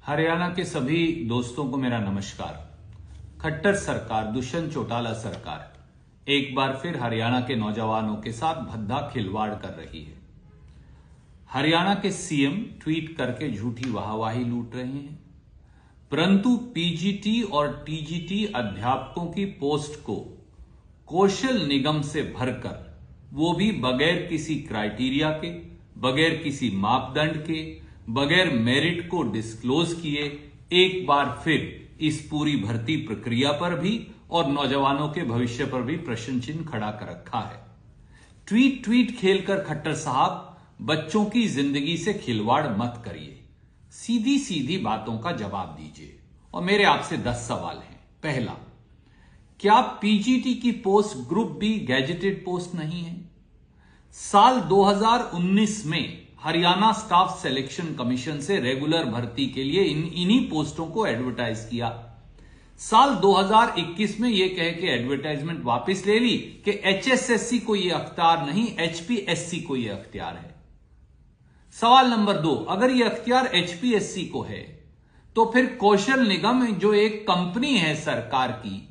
हरियाणा के सभी दोस्तों को मेरा नमस्कार। खट्टर सरकार, दुष्यंत चौटाला सरकार एक बार फिर हरियाणा के नौजवानों के साथ भद्दा खिलवाड़ कर रही है। हरियाणा के सीएम ट्वीट करके झूठी वाहवाही लूट रहे हैं, परंतु पीजीटी और टीजीटी अध्यापकों की पोस्ट को कौशल निगम से भरकर, वो भी बगैर किसी क्राइटेरिया के, बगैर किसी मापदंड के, बगैर मेरिट को डिस्क्लोज किए, एक बार फिर इस पूरी भर्ती प्रक्रिया पर भी और नौजवानों के भविष्य पर भी प्रश्न चिन्ह खड़ा कर रखा है। ट्वीट खेलकर खट्टर साहब बच्चों की जिंदगी से खिलवाड़ मत करिए, सीधी सीधी बातों का जवाब दीजिए। और मेरे आपसे 10 सवाल हैं। पहला, क्या पीजीटी की post group B gazetted post नहीं है? साल 2019 में हरियाणा स्टाफ सिलेक्शन कमीशन से रेगुलर भर्ती के लिए इन्हीं पोस्टों को एडवर्टाइज किया। साल 2021 में यह कह के एडवर्टाइजमेंट वापस ले ली कि एचएसएससी को यह अख्तियार नहीं, एचपीएससी को यह अख्तियार है। सवाल नंबर 2, अगर यह अख्तियार एचपीएससी को है तो फिर कौशल निगम जो एक कंपनी है सरकार की,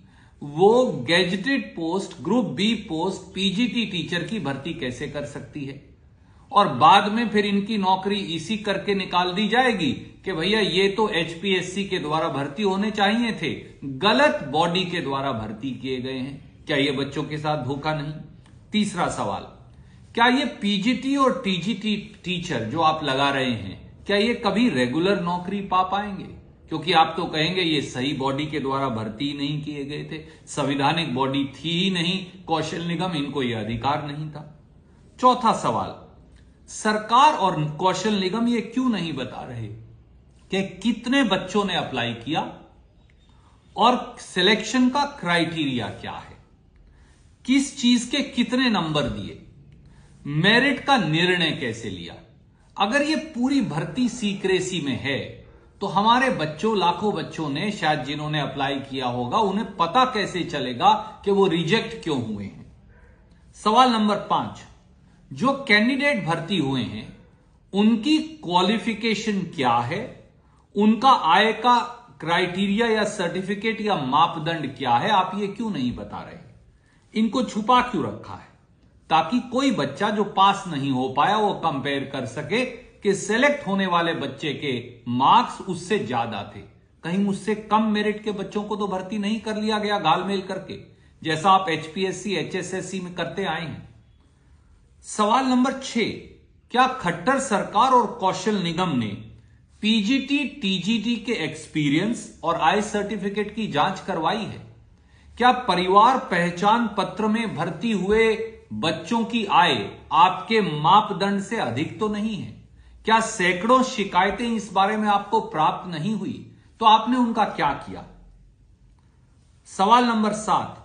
वो gazetted post group B post PGT teacher की भर्ती कैसे कर सकती है? और बाद में फिर इनकी नौकरी इसी करके निकाल दी जाएगी कि भैया ये तो एचपीएससी के द्वारा भर्ती होने चाहिए थे, गलत बॉडी के द्वारा भर्ती किए गए हैं। क्या ये बच्चों के साथ धोखा नहीं? तीसरा सवाल, क्या ये पीजीटी और टीजीटी टीचर जो आप लगा रहे हैं, क्या ये कभी रेगुलर नौकरी पा पाएंगे? क्योंकि आप तो कहेंगे ये सही बॉडी के द्वारा भर्ती नहीं किए गए थे, संवैधानिक बॉडी थी ही नहीं, कौशल निगम, इनको यह अधिकार नहीं था। चौथा सवाल, सरकार और कौशल निगम ये क्यों नहीं बता रहे कि कितने बच्चों ने अप्लाई किया और सिलेक्शन का क्राइटेरिया क्या है, किस चीज के कितने नंबर दिए, मेरिट का निर्णय कैसे लिया? अगर ये पूरी भर्ती सीक्रेसी में है तो हमारे बच्चों, लाखों बच्चों ने शायद जिन्होंने अप्लाई किया होगा, उन्हें पता कैसे चलेगा कि वो रिजेक्ट क्यों हुए हैं? सवाल नंबर 5, जो कैंडिडेट भर्ती हुए हैं उनकी क्वालिफिकेशन क्या है, उनका आय का क्राइटेरिया या सर्टिफिकेट या मापदंड क्या है, आप ये क्यों नहीं बता रहे? इनको छुपा क्यों रखा है? ताकि कोई बच्चा जो पास नहीं हो पाया वो कंपेयर कर सके कि सिलेक्ट होने वाले बच्चे के मार्क्स उससे ज्यादा थे, कहीं मुझसे कम मेरिट के बच्चों को तो भर्ती नहीं कर लिया गया घालमेल करके, जैसा आप एचपीएससी एचएसएससी में करते आए हैं। सवाल नंबर 6, क्या खट्टर सरकार और कौशल निगम ने पीजीटी टीजीटी के एक्सपीरियंस और आय सर्टिफिकेट की जांच करवाई है? क्या परिवार पहचान पत्र में भर्ती हुए बच्चों की आय आपके मापदंड से अधिक तो नहीं है? क्या सैकड़ों शिकायतें इस बारे में आपको प्राप्त नहीं हुई तो आपने उनका क्या किया? सवाल नंबर 7,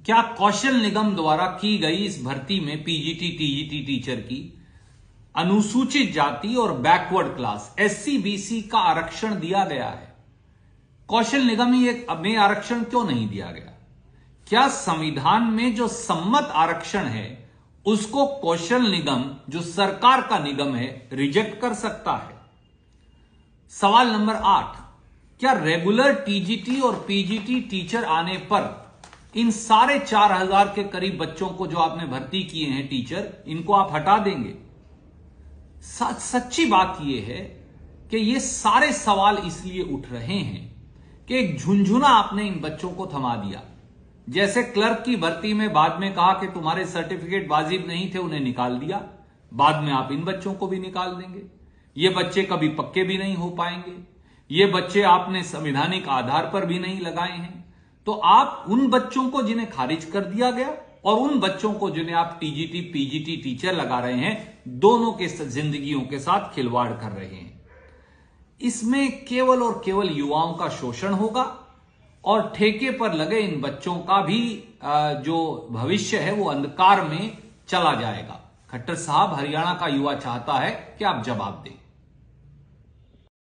क्या कौशल निगम द्वारा की गई इस भर्ती में पीजीटी टीजीटी टीचर की अनुसूचित जाति और बैकवर्ड क्लास एससी बीसी का आरक्षण दिया गया है? कौशल निगम में आरक्षण क्यों नहीं दिया गया? क्या संविधान में जो सम्मत आरक्षण है उसको कौशल निगम, जो सरकार का निगम है, रिजेक्ट कर सकता है? सवाल नंबर 8, क्या रेगुलर टीजीटी और पीजीटी टीचर आने पर इन सारे 4000 के करीब बच्चों को जो आपने भर्ती किए हैं टीचर, इनको आप हटा देंगे? सच्ची बात यह है कि ये सारे सवाल इसलिए उठ रहे हैं कि एक झुंझुना आपने इन बच्चों को थमा दिया। जैसे क्लर्क की भर्ती में बाद में कहा कि तुम्हारे सर्टिफिकेट वाजिब नहीं थे, उन्हें निकाल दिया, बाद में आप इन बच्चों को भी निकाल देंगे। ये बच्चे कभी पक्के भी नहीं हो पाएंगे, ये बच्चे आपने संवैधानिक आधार पर भी नहीं लगाए हैं। तो आप उन बच्चों को जिन्हें खारिज कर दिया गया और उन बच्चों को जिन्हें आप टीजीटी पीजीटी टीचर लगा रहे हैं, दोनों के जिंदगियों के साथ खिलवाड़ कर रहे हैं। इसमें केवल और केवल युवाओं का शोषण होगा और ठेके पर लगे इन बच्चों का भी जो भविष्य है वो अंधकार में चला जाएगा। खट्टर साहब, हरियाणा का युवा चाहता है कि आप जवाब दें।